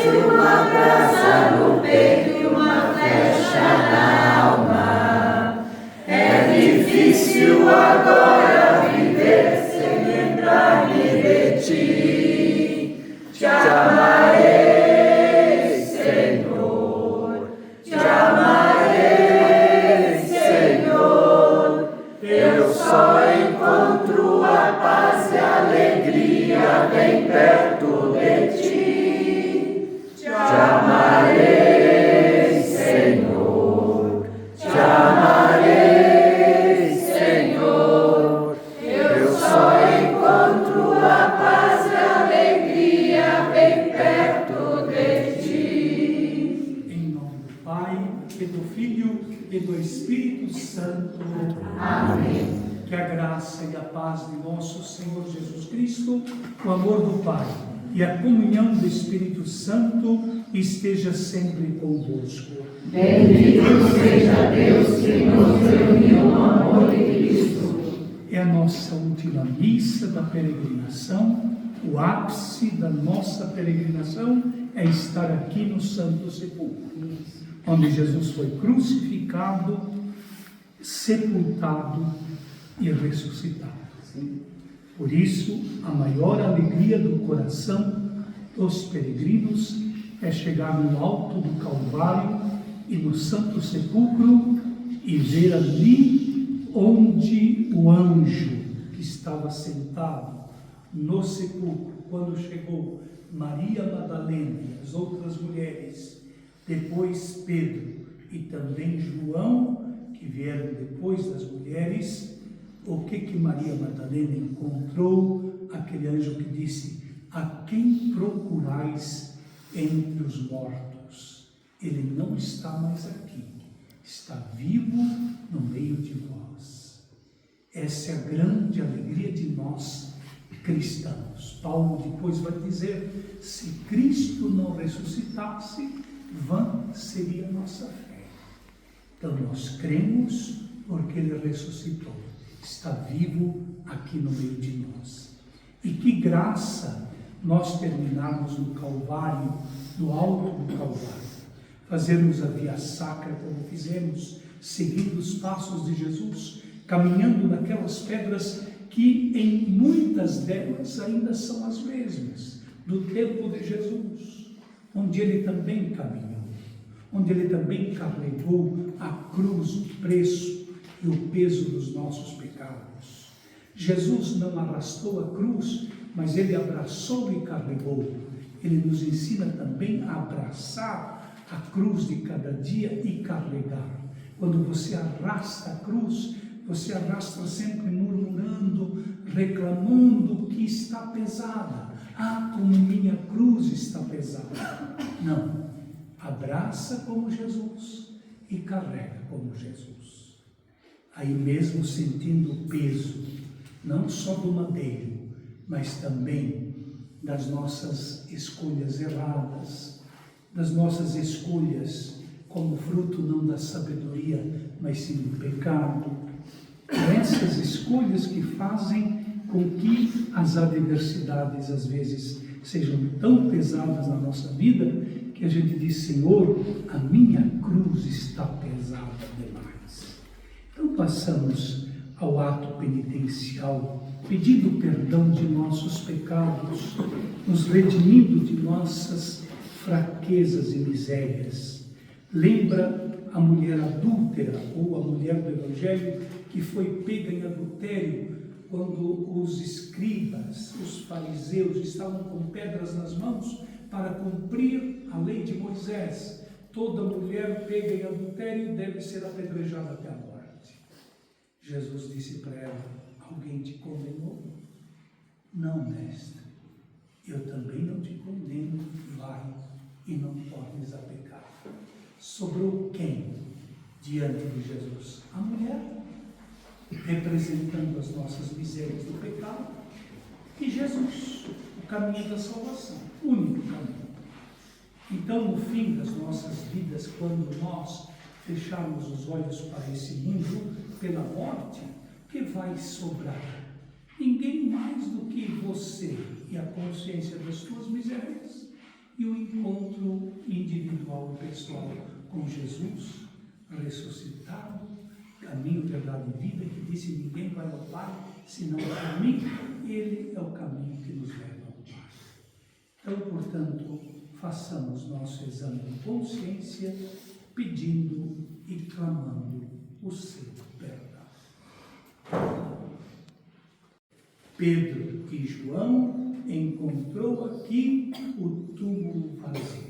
que uma graça no peito e uma flecha na alma. É difícil agora viver sem lembrar-me de ti. Te amarei, Senhor. Te amarei, Senhor. Eu só encontro a paz e a alegria bem perto de ti. Te amarei, Senhor. Te amarei, Senhor. Eu só encontro a paz e a alegria bem perto de ti. Em nome do Pai, e do Filho, e do Espírito Santo. Amém. Que a graça e a paz de nosso Senhor Jesus Cristo, o amor do Pai e a comunhão do Espírito Santo esteja sempre convosco. Bendito seja Deus que nos reuniu no amor de Cristo. É a nossa última missa da peregrinação. O ápice da nossa peregrinação é estar aqui no Santo Sepulcro, onde Jesus foi crucificado, sepultado e ressuscitado. Por isso, a maior alegria do coração dos peregrinos é chegar no alto do Calvário e no Santo Sepulcro e ver ali onde o anjo que estava sentado no sepulcro, quando chegou Maria Madalena e as outras mulheres, depois Pedro e também João, que vieram depois das mulheres, o que Maria Madalena encontrou? Aquele anjo que disse: a quem procurais entre os mortos? Ele não está mais aqui, está vivo no meio de vós. Essa é a grande alegria de nós cristãos. Paulo depois vai dizer: se Cristo não ressuscitasse, vã seria a nossa fé. Então nós cremos porque Ele ressuscitou, está vivo aqui no meio de nós. E que graça nós terminarmos no Calvário, no alto do Calvário, fazermos a via sacra como fizemos, seguindo os passos de Jesus, caminhando naquelas pedras que em muitas delas ainda são as mesmas, do tempo de Jesus, onde Ele também caminhou, onde Ele também carregou a cruz, o preço e o peso dos nossos pecados. Jesus não arrastou a cruz, mas Ele abraçou e carregou. Ele nos ensina também a abraçar a cruz de cada dia e carregar. Quando você arrasta a cruz, você arrasta sempre murmurando, reclamando que está pesada. Ah, como minha cruz está pesada. Não, abraça como Jesus e carrega como Jesus. Aí mesmo sentindo o peso, não só do madeiro, mas também das nossas escolhas erradas, das nossas escolhas como fruto não da sabedoria, mas sim do pecado. Essas escolhas que fazem com que as adversidades às vezes sejam tão pesadas na nossa vida, que a gente diz: Senhor, a minha cruz está pesada demais. Então passamos ao ato penitencial, pedindo perdão de nossos pecados, nos redimindo de nossas fraquezas e misérias. Lembra a mulher adúltera, ou a mulher do Evangelho, que foi pega em adultério, quando os escribas, os fariseus, estavam com pedras nas mãos para cumprir a lei de Moisés. Toda mulher pega em adultério deve ser apedrejada até a morte. Jesus disse para ela: alguém te condenou? Não, mestre, eu também não te condeno, vai e não tornes a pecar. Sobrou quem diante de Jesus? A mulher, representando as nossas misérias do pecado, e Jesus, o caminho da salvação, o único caminho. Então, no fim das nossas vidas, quando nós fecharmos os olhos para esse mundo pela morte, o que vai sobrar? Ninguém mais do que você e a consciência das suas misérias e o encontro individual e pessoal com Jesus, ressuscitado, caminho, verdade e vida, que disse: ninguém vai ao Pai senão por mim. Ele é o caminho que nos leva ao Pai. Então, portanto, façamos nosso exame de consciência, pedindo e clamando o seu perdão. Pedro e João encontrou aqui o túmulo vazio.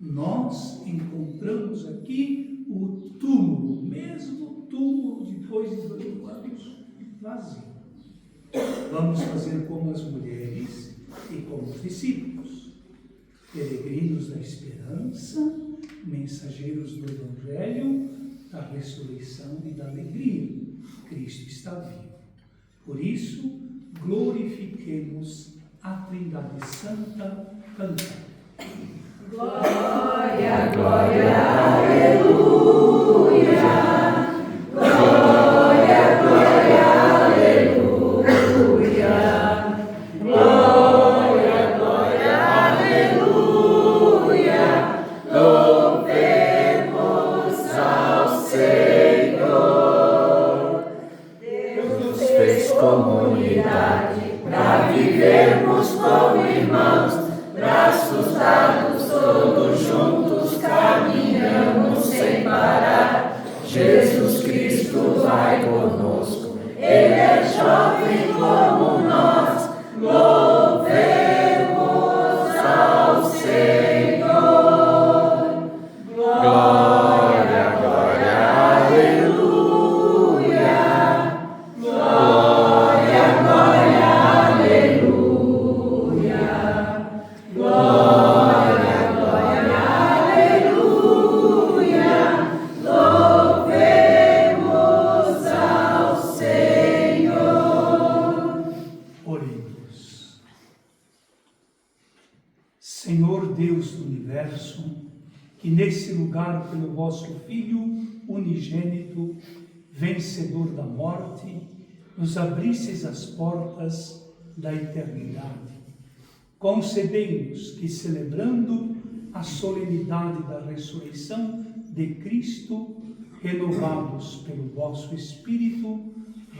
Nós encontramos aqui o túmulo, mesmo túmulo depois de 2 anos, vazio. Vamos fazer como as mulheres e como os discípulos, peregrinos da esperança, mensageiros do Evangelho, da ressurreição e da alegria. Cristo está vivo. Por isso, glorifiquemos a Trindade Santa cantando. Glória, glória, aleluia. Glória, glória, aleluia. Glória, glória, aleluia. Louvemos ao Senhor. Deus nos fez comunidade para vivermos como irmãos, braços dados, todos juntos caminhamos sem parar. Jesus Cristo vai conosco, Ele é jovem como nós, louvemos ao Senhor. Glória, glória, aleluia. Glória, glória, aleluia. Glória, glória, aleluia. Louvemos ao Senhor. Oremos. Senhor Deus do universo, que nesse lugar, pelo vosso Filho unigênito, vencedor da morte, nos abrisseis as portas da eternidade. Concedei-nos que, celebrando a solenidade da ressurreição de Cristo, renovados pelo vosso Espírito,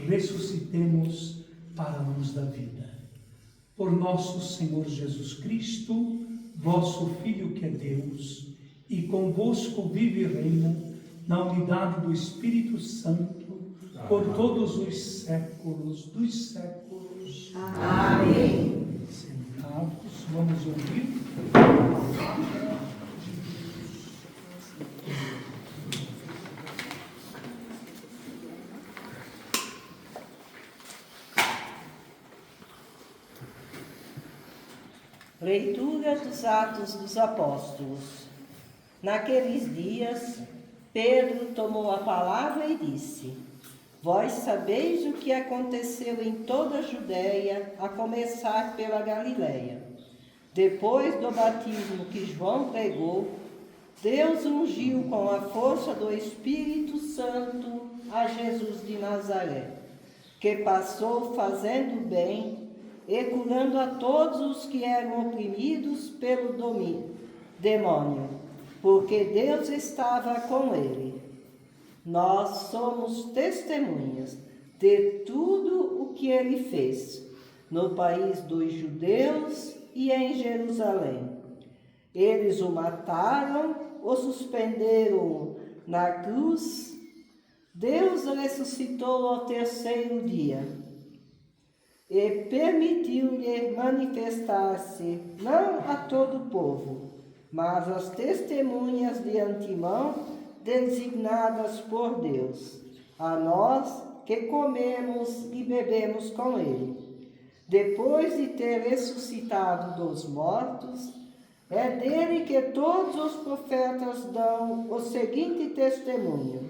ressuscitemos para a luz da vida. Por nosso Senhor Jesus Cristo, vosso Filho que é Deus, e convosco vive e reina na unidade do Espírito Santo, por todos os séculos dos séculos. Amém. Sentados, vamos ouvir. Leitura dos Atos dos Apóstolos. Naqueles dias, Pedro tomou a palavra e disse: Vós sabeis o que aconteceu em toda a Judéia, a começar pela Galileia. Depois do batismo que João pregou, Deus ungiu com a força do Espírito Santo a Jesus de Nazaré, que passou fazendo bem e curando a todos os que eram oprimidos pelo demônio, porque Deus estava com ele. Nós somos testemunhas de tudo o que ele fez, no país dos judeus e em Jerusalém. Eles o mataram, o suspenderam na cruz. Deus ressuscitou ao terceiro dia e permitiu-lhe manifestar-se não a todo o povo, mas às testemunhas de antemão designadas por Deus, a nós que comemos e bebemos com ele. Depois de ter ressuscitado dos mortos, é dele que todos os profetas dão o seguinte testemunho: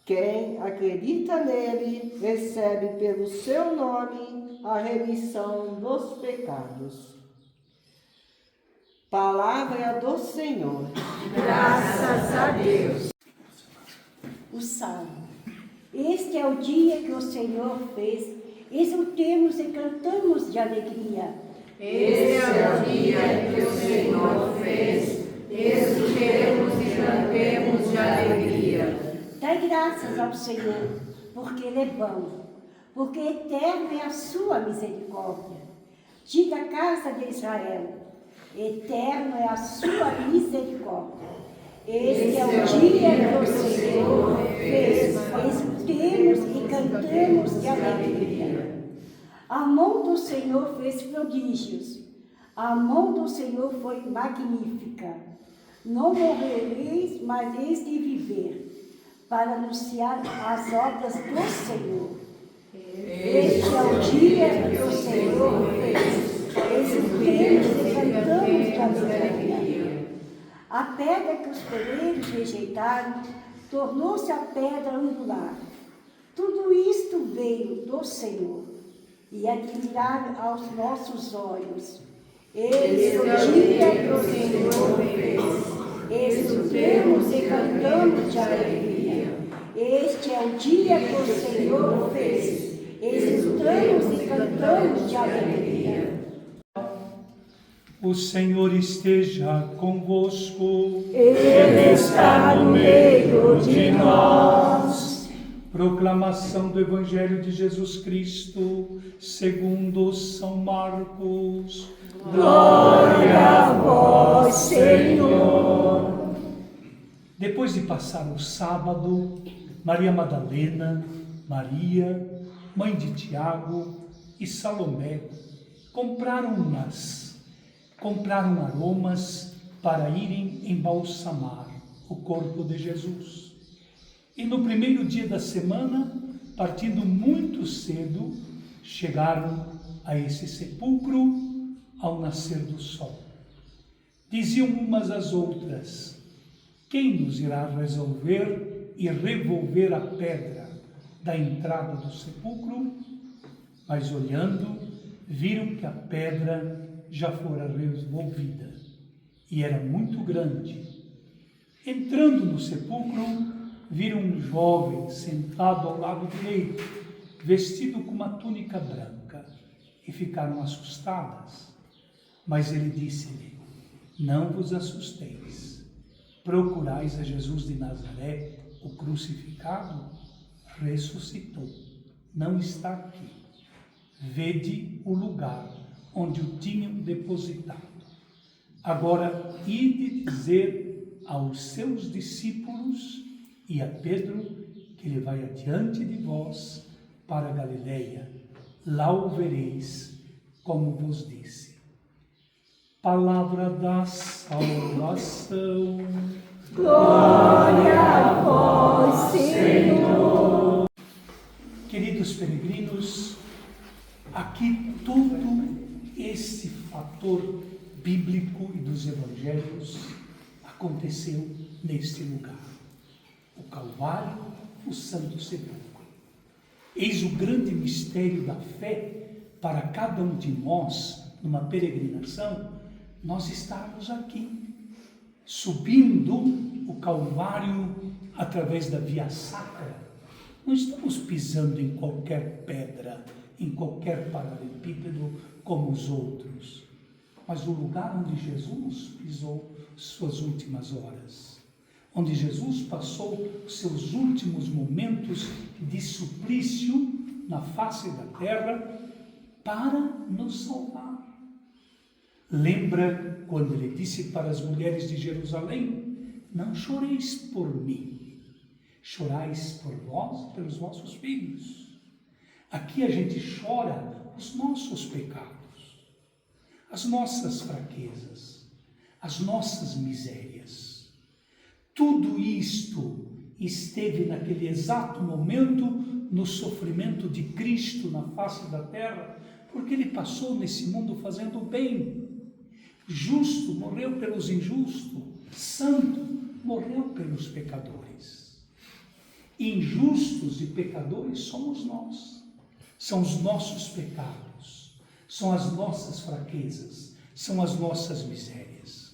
quem acredita nele recebe pelo seu nome a remissão dos pecados. Palavra do Senhor. Graças a Deus. O Salmo. Este é o dia que o Senhor fez, exultemos e cantamos de alegria. Este é o dia que o Senhor fez, Senhor, porque Ele é bom, porque eterno é a sua misericórdia. Diga a casa de Israel, eterno é a sua misericórdia. Este é o dia que o Senhor fez, escutemos e cantemos de alegria. A mão do Senhor fez prodígios, a mão do Senhor foi magnífica. Não morrereis, mas eis de viver, para anunciar as obras do Senhor. Este é o dia que o Senhor fez, escutemos e cantamos de alegria. A pedra que os pereiros rejeitaram tornou-se a pedra angular. Tudo isto veio do Senhor e admirável aos nossos olhos. Eis o dia que o Senhor fez, escutemos e cantamos de alegria. Este é o dia que o Senhor fez, escutamos e cantamos de alegria. O Senhor esteja convosco. Ele está no meio de nós. Proclamação do Evangelho de Jesus Cristo, segundo São Marcos. Glória a vós, Senhor. Depois de passar o sábado, Maria Madalena, Maria, mãe de Tiago e Salomé compraram aromas para irem embalsamar o corpo de Jesus. E no primeiro dia da semana, partindo muito cedo, chegaram a esse sepulcro ao nascer do sol. Diziam umas às outras: quem nos irá resolver e revolver a pedra da entrada do sepulcro? Mas olhando, viram que a pedra já fora revolvida e era muito grande. Entrando no sepulcro, viram um jovem sentado ao lado direito, vestido com uma túnica branca, e ficaram assustadas. Mas ele disse-lhe: não vos assusteis, procurais a Jesus de Nazaré, o crucificado? Ressuscitou, não está aqui. Vede o lugar onde o tinham depositado. Agora ide dizer aos seus discípulos e a Pedro que ele vai adiante de vós para a Galileia. Lá o vereis, como vos disse. Palavra da salvação. Glória a vós, Senhor. Queridos peregrinos, aqui todo esse fator bíblico e dos evangelhos aconteceu neste lugar. O Calvário, o Santo Sepulcro. Eis o grande mistério da fé para cada um de nós, numa peregrinação, nós estarmos aqui, subindo o Calvário através da Via Sacra. Não estamos pisando em qualquer pedra, em qualquer paralelepípedo como os outros, mas o lugar onde Jesus pisou suas últimas horas, onde Jesus passou seus últimos momentos de suplício na face da terra para nos salvar. Lembra quando ele disse para as mulheres de Jerusalém: não choreis por mim, chorais por vós e pelos vossos filhos. Aqui a gente chora os nossos pecados, as nossas fraquezas, as nossas misérias. Tudo isto esteve naquele exato momento no sofrimento de Cristo na face da terra, porque ele passou nesse mundo fazendo o bem. Justo morreu pelos injustos, santo morreu pelos pecadores. Injustos e pecadores somos nós. São os nossos pecados, são as nossas fraquezas, são as nossas misérias.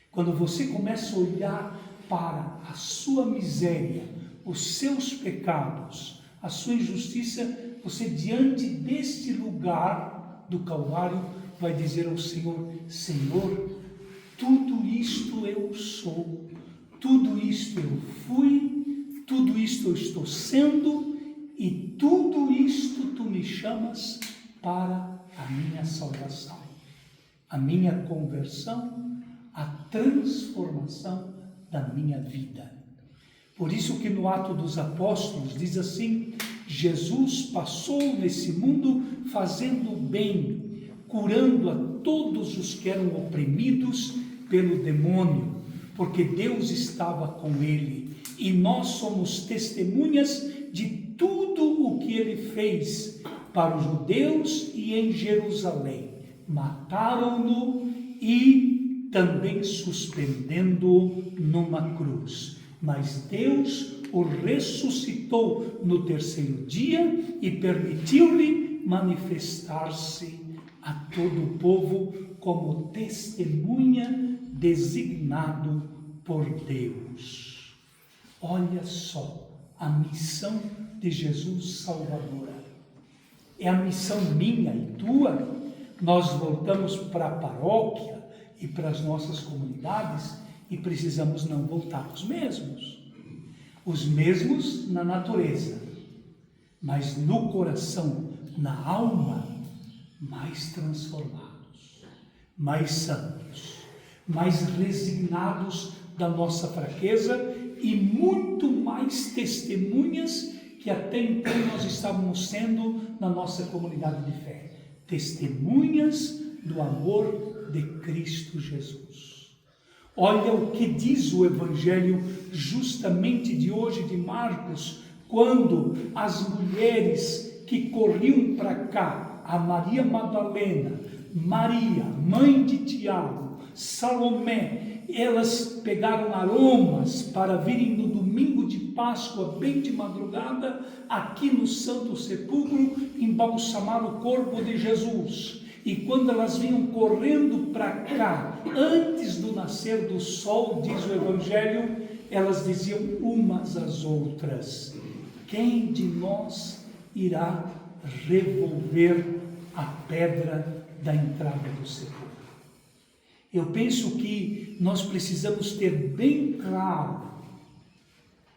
Quando você começa a olhar para a sua miséria, os seus pecados, a sua injustiça, você diante deste lugar do Calvário vai dizer ao Senhor: Senhor, tudo isto eu sou, tudo isto eu fui, tudo isto eu estou sendo e tudo isto tu me chamas para a minha salvação, a minha conversão, a transformação da minha vida. Por isso que no Atos dos Apóstolos diz assim: Jesus passou nesse mundo fazendo bem, curando a todos os que eram oprimidos pelo demônio, porque Deus estava com ele, e nós somos testemunhas de tudo o que ele fez para os judeus e em Jerusalém. Mataram-no e também suspendendo-o numa cruz. Mas Deus o ressuscitou no terceiro dia e permitiu-lhe manifestar-se a todo o povo como testemunha designado por Deus. Olha só a missão de Jesus Salvador. É a missão minha e tua. Nós voltamos para a paróquia e para as nossas comunidades e precisamos não voltar os mesmos na natureza, mas no coração, na alma, mais transformados, mais santos, mais resignados da nossa fraqueza e muito mais testemunhas que até então nós estávamos sendo na nossa comunidade de fé. Testemunhas do amor de Cristo Jesus. Olha o que diz o Evangelho justamente de hoje de Marcos, quando as mulheres que corriam para cá, a Maria Madalena, Maria, mãe de Tiago, Salomé, elas pegaram aromas para virem no domingo de Páscoa, bem de madrugada, aqui no Santo Sepulcro, embalsamar o corpo de Jesus. E quando elas vinham correndo para cá, antes do nascer do sol, diz o Evangelho, elas diziam umas às outras: quem de nós irá remover a pedra da entrada do sepulcro? Eu penso que nós precisamos ter bem claro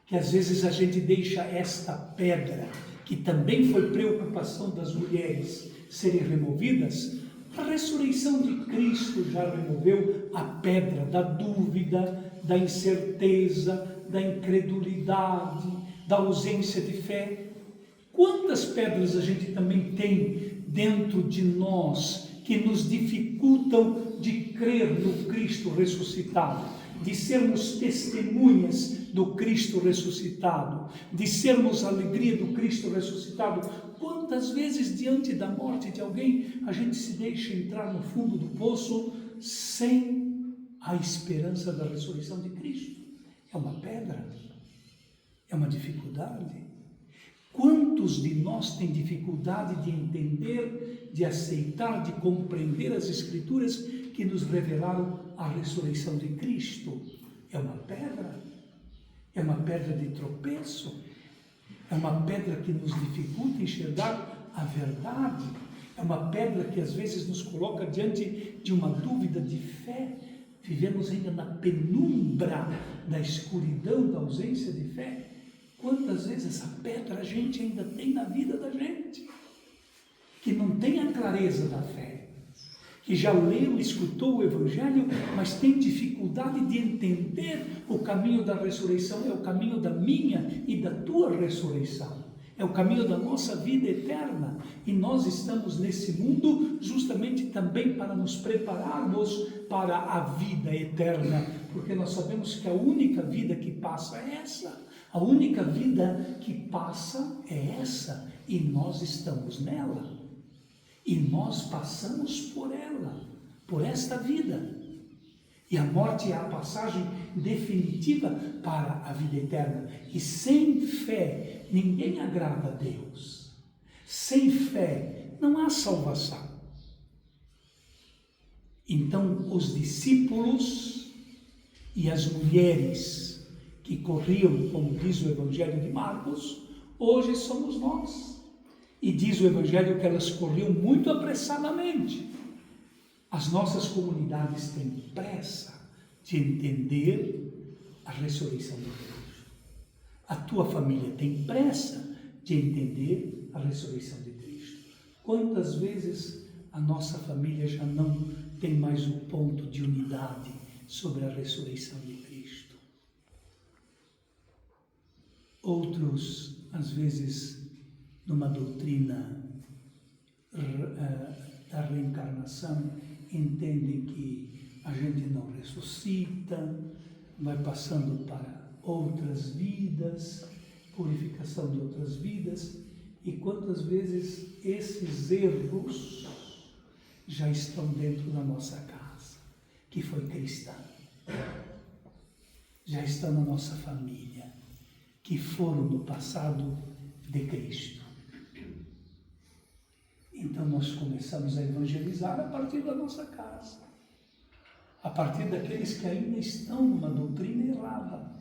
que às vezes a gente deixa esta pedra, que também foi preocupação das mulheres, serem removidas. A ressurreição de Cristo já removeu a pedra da dúvida, da incerteza, da incredulidade, da ausência de fé. Quantas pedras a gente também tem dentro de nós que nos dificultam de crer no Cristo ressuscitado, de sermos testemunhas do Cristo ressuscitado, de sermos a alegria do Cristo ressuscitado? Quantas vezes diante da morte de alguém a gente se deixa entrar no fundo do poço sem a esperança da ressurreição de Cristo? É uma pedra, é uma dificuldade. Quantos de nós têm dificuldade de entender, de aceitar, de compreender as Escrituras que nos revelaram a ressurreição de Cristo? É uma pedra de tropeço, é uma pedra que nos dificulta enxergar a verdade, é uma pedra que às vezes nos coloca diante de uma dúvida de fé. Vivemos ainda na penumbra da escuridão, da ausência de fé. Quantas vezes essa pedra a gente ainda tem na vida da gente, que não tem a clareza da fé, que já leu, escutou o Evangelho, mas tem dificuldade de entender o caminho da ressurreição. É o caminho da minha e da tua ressurreição, é o caminho da nossa vida eterna, e nós estamos nesse mundo justamente também para nos prepararmos para a vida eterna, porque nós sabemos que a única vida que passa é essa. A única vida que passa é essa, e nós estamos nela, e nós passamos por ela, por esta vida. E a morte é a passagem definitiva para a vida eterna. E sem fé ninguém agrada a Deus. Sem fé não há salvação. Então os discípulos e as mulheres que corriam, como diz o Evangelho de Marcos, hoje somos nós. E diz o Evangelho que elas corriam muito apressadamente. As nossas comunidades têm pressa de entender a ressurreição de Cristo. A tua família tem pressa de entender a ressurreição de Cristo. Quantas vezes a nossa família já não tem mais o ponto de unidade sobre a ressurreição de Cristo? Outros, às vezes, numa doutrina da reencarnação, entendem que a gente não ressuscita, vai passando para outras vidas, purificação de outras vidas, e quantas vezes esses erros já estão dentro da nossa casa, que foi cristã, já estão na nossa família, que foram no passado de Cristo. Então nós começamos a evangelizar a partir da nossa casa, a partir daqueles que ainda estão numa doutrina errada,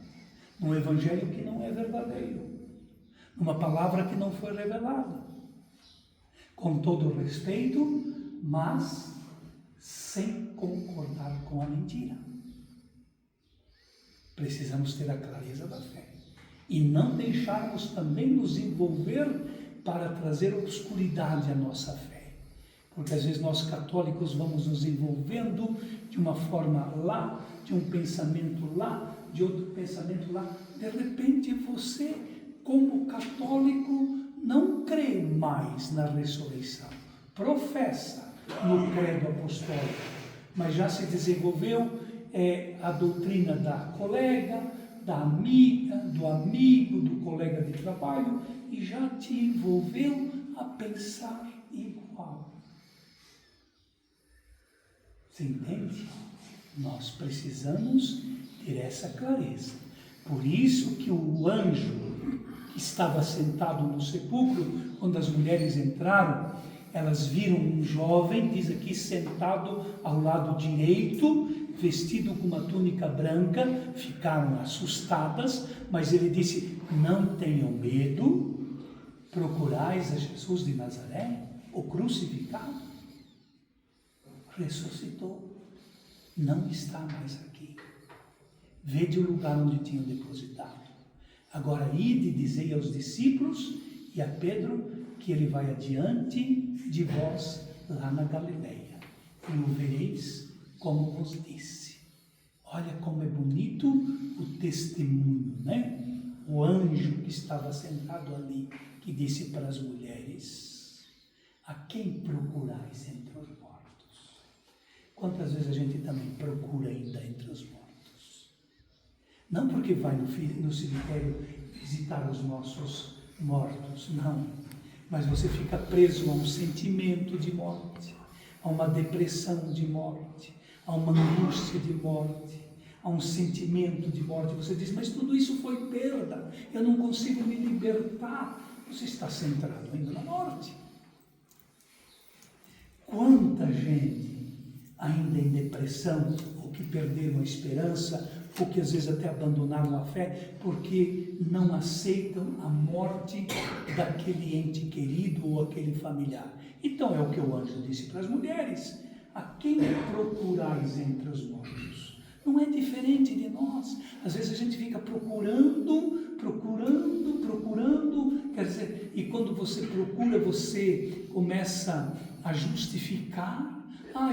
num evangelho que não é verdadeiro, numa palavra que não foi revelada, com todo o respeito, mas sem concordar com a mentira. Precisamos ter a clareza da fé e não deixarmos também nos envolver para trazer obscuridade à nossa fé, porque às vezes nós católicos vamos nos envolvendo de uma forma lá, de um pensamento lá, de outro pensamento lá. De repente você, como católico, não crê mais na ressurreição, professa no credo apostólico, mas já se desenvolveu a doutrina da colega, da amiga, do amigo, do colega de trabalho, e já te envolveu a pensar igual. Você entende? Nós precisamos ter essa clareza. Por isso que o anjo que estava sentado no sepulcro, quando as mulheres entraram, elas viram um jovem, diz aqui, sentado ao lado direito, vestido com uma túnica branca, ficaram assustadas, mas ele disse: não tenham medo, procurais a Jesus de Nazaré, o crucificado, ressuscitou, não está mais aqui, vede o lugar onde tinham depositado, agora ide e dizei aos discípulos e a Pedro que ele vai adiante de vós lá na Galileia, e o vereis como vos disse. Olha como é bonito o testemunho, né? O anjo que estava sentado ali, que disse para as mulheres: a quem procurais entre os mortos? Quantas vezes a gente também procura ainda entre os mortos? Não porque vai no cemitério visitar os nossos mortos, não. Mas você fica preso a um sentimento de morte, a uma depressão de morte, a uma angústia de morte, a um sentimento de morte. Você diz: mas tudo isso foi perda, eu não consigo me libertar. Você está centrado ainda na morte. Quanta gente ainda em depressão, ou que perderam a esperança, ou que às vezes até abandonaram a fé, porque não aceitam a morte daquele ente querido ou aquele familiar. Então é o que o anjo disse para as mulheres: a quem procurais entre os mortos? Não é diferente de nós. Às vezes a gente fica procurando, quer dizer, e quando você procura, você começa a justificar: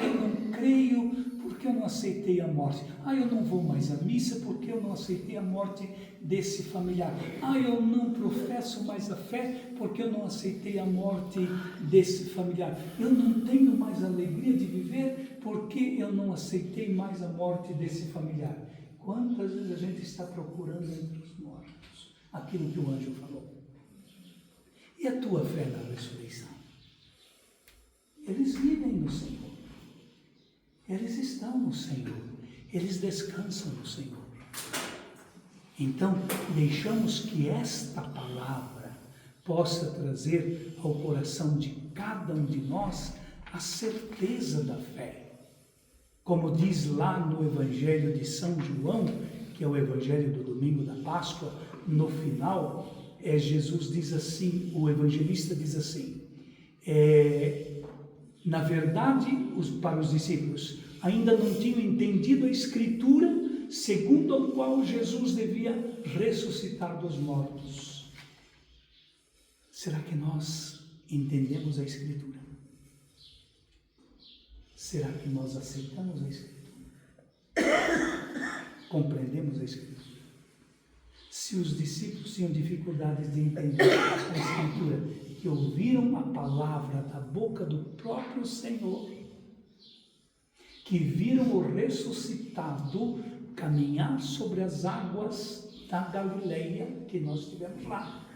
eu não creio porque eu não aceitei a morte. Eu não vou mais à missa porque eu não aceitei a morte desse familiar. Eu não professo mais a fé porque eu não aceitei a morte desse familiar. Eu não tenho mais alegria de viver porque eu não aceitei mais a morte desse familiar. Quantas vezes a gente está procurando entre os mortos aquilo que o anjo falou? E a tua fé na ressurreição? Eles vivem no Senhor. Eles estão no Senhor, eles descansam no Senhor. Então, deixamos que esta palavra possa trazer ao coração de cada um de nós a certeza da fé. Como diz lá no Evangelho de São João, que é o Evangelho do domingo da Páscoa, no final, Jesus diz assim, o evangelista diz assim: na verdade, para os discípulos, ainda não tinham entendido a Escritura segundo o qual Jesus devia ressuscitar dos mortos. Será que nós entendemos a Escritura? Será que nós aceitamos a Escritura? Compreendemos a Escritura? Se os discípulos tinham dificuldades de entender a Escritura, que ouviram a palavra da boca do próprio Senhor, que viram o ressuscitado caminhar sobre as águas da Galileia, que nós tivemos lá,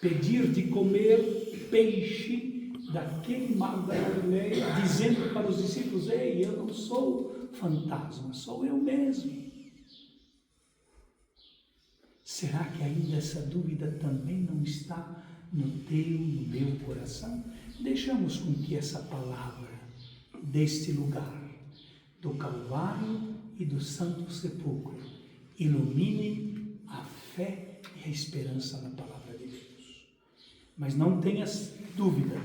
pedir de comer peixe daquele mar da Galileia, dizendo para os discípulos: ei, eu não sou fantasma, sou eu mesmo. Será que ainda essa dúvida também não está no teu, no meu coração? Deixamos com que essa palavra deste lugar, do Calvário e do Santo Sepulcro, ilumine a fé e a esperança na palavra de Deus. Mas não tenhas dúvida,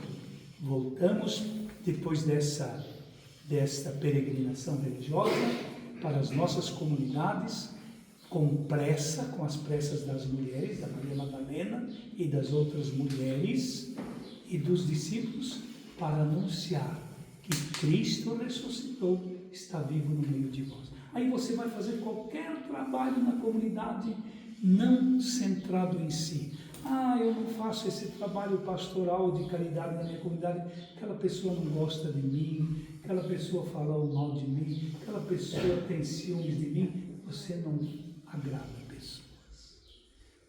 voltamos depois desta peregrinação religiosa para as nossas comunidades, com pressa, com as pressas das mulheres, da Maria Madalena e das outras mulheres e dos discípulos, para anunciar que Cristo ressuscitou, está vivo no meio de vós. Aí você vai fazer qualquer trabalho na comunidade, não centrado em si. Eu não faço esse trabalho pastoral de caridade na minha comunidade, aquela pessoa não gosta de mim, aquela pessoa fala mal de mim, aquela pessoa tem ciúmes de mim. Você não agrada pessoas.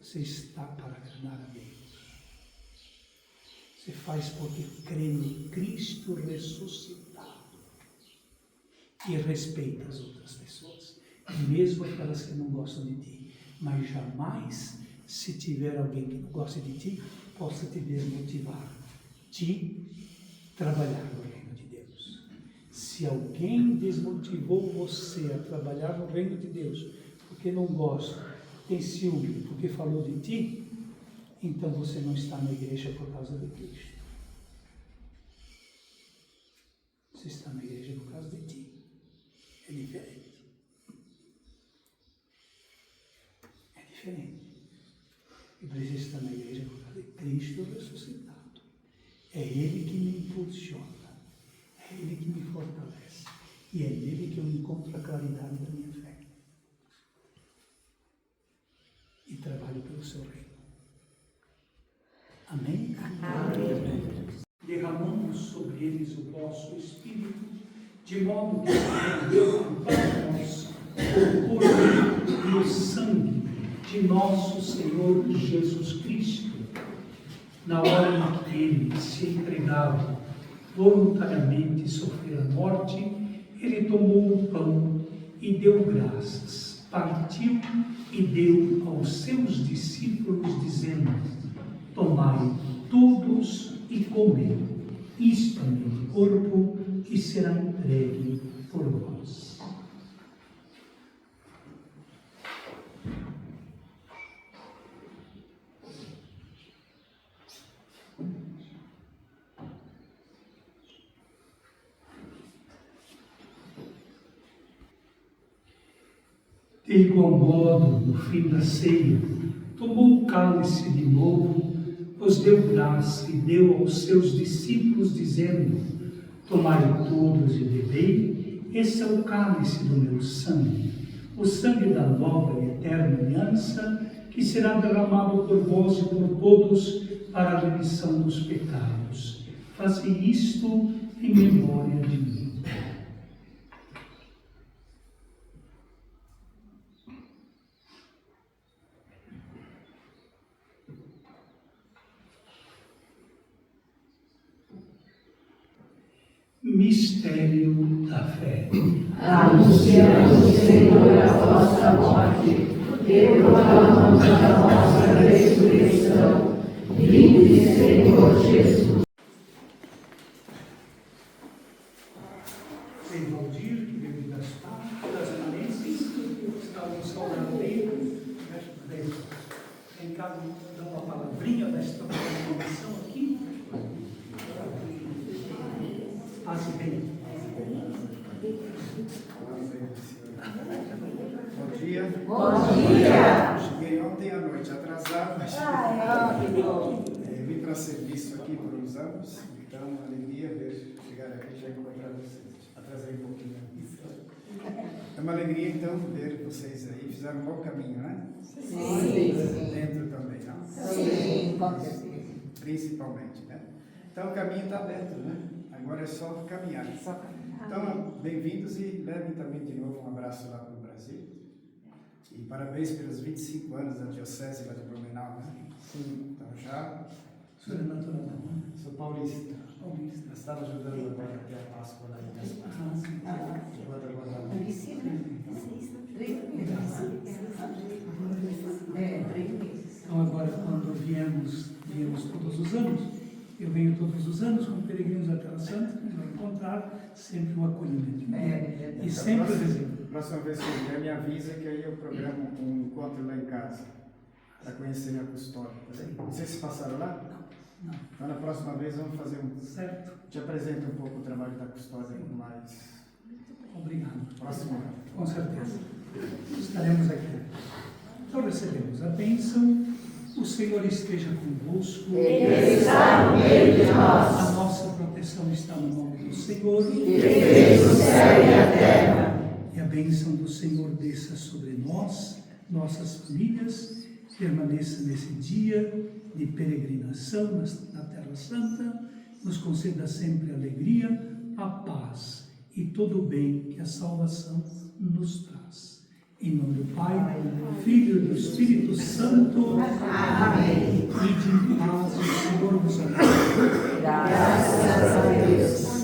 Você está para agradar a Deus. Você faz porque crê no Cristo ressuscitado e respeita as outras pessoas, mesmo aquelas que não gostam de ti. Mas jamais, se tiver alguém que não gosta de ti, possa te desmotivar de trabalhar no reino de Deus. Se alguém desmotivou você a trabalhar no reino de Deus, porque não gosta, tem ciúme, porque falou de ti, então você não está na igreja por causa de Cristo. Você está na igreja por causa de ti. É diferente. É diferente. E precisa estar na igreja por causa de Cristo ressuscitado. É Ele que me impulsiona. É Ele que me fortalece. E é nele que eu encontro a claridade da minha fé. E trabalho pelo seu reino. Amém? Amém. Derramamos sobre eles o vosso Espírito, de modo que se para nós o corpo e o sangue de nosso Senhor Jesus Cristo. Na hora em que ele se entregava voluntariamente e sofrer a morte, ele tomou o pão e deu graças, partiu e deu aos seus discípulos, dizendo: tomai todos e comei, isto é meu corpo que será entregue por vós. De igual modo, no fim da ceia, tomou o cálice de novo, vos deu graça e deu aos seus discípulos, dizendo: tomai todos e bebei, esse é o cálice do meu sangue, o sangue da nova e eterna aliança, que será derramado por vós e por todos para a remissão dos pecados. Faze isto em memória de mim. Mistério da fé. Anunciamos, Senhor, a vossa morte e proclamamos a vossa ressurreição. Vinde, Senhor Jesus. Sem Valdir, que veio de das Marenses, estavam saudando ele, em casa, dá uma palavrinha desta informação aqui. Paz e bem. dia. Bom dia. Cheguei ontem à noite atrasado, mas vim para serviço aqui por uns anos, então uma alegria ver chegar aqui e já encontrar vocês. Atrasei um pouquinho. É uma alegria então ver vocês aí, fizeram um bom caminho, né? Sim. Dentro também, não? Sim, com certeza. Principalmente, né? Então o caminho está aberto, né? Agora é só caminhar. Então, bem-vindos e levem também de novo um abraço lá para o Brasil. E parabéns pelos 25 anos da Diocese lá de Blumenau, né? Sim. Então já... O senhor é natural da onde? Sou paulista. Paulista. Eu estava ajudando agora até a Páscoa lá em Gaspar. Enquanto agora lá. Então agora quando viemos todos os anos, eu venho todos os anos com peregrinos da Terra Santa, que vão encontrar sempre o acolhimento. E sempre rezando. Próxima vez que eu vier, me avisa que aí eu programo um encontro lá em casa, para conhecer minha custódia. Não sei se passaram lá? Não. Então na próxima vez vamos fazer um... Certo? Te apresento um pouco o trabalho da custódia com mais... Obrigado. Próximo ano. Com certeza. Estaremos aqui. Então recebemos a bênção. O Senhor esteja convosco. Ele está no meio de nós. A nossa proteção está no nome do Senhor. Que fez o céu e a terra. E a bênção do Senhor desça sobre nós, nossas famílias, permaneça nesse dia de peregrinação na Terra Santa, nos conceda sempre a alegria, a paz e todo o bem que a salvação nos traz. Em nome do Pai, do Filho e do Espírito Santo. Amém. Ide em paz, o Senhor vos abençoe. Graças a Deus.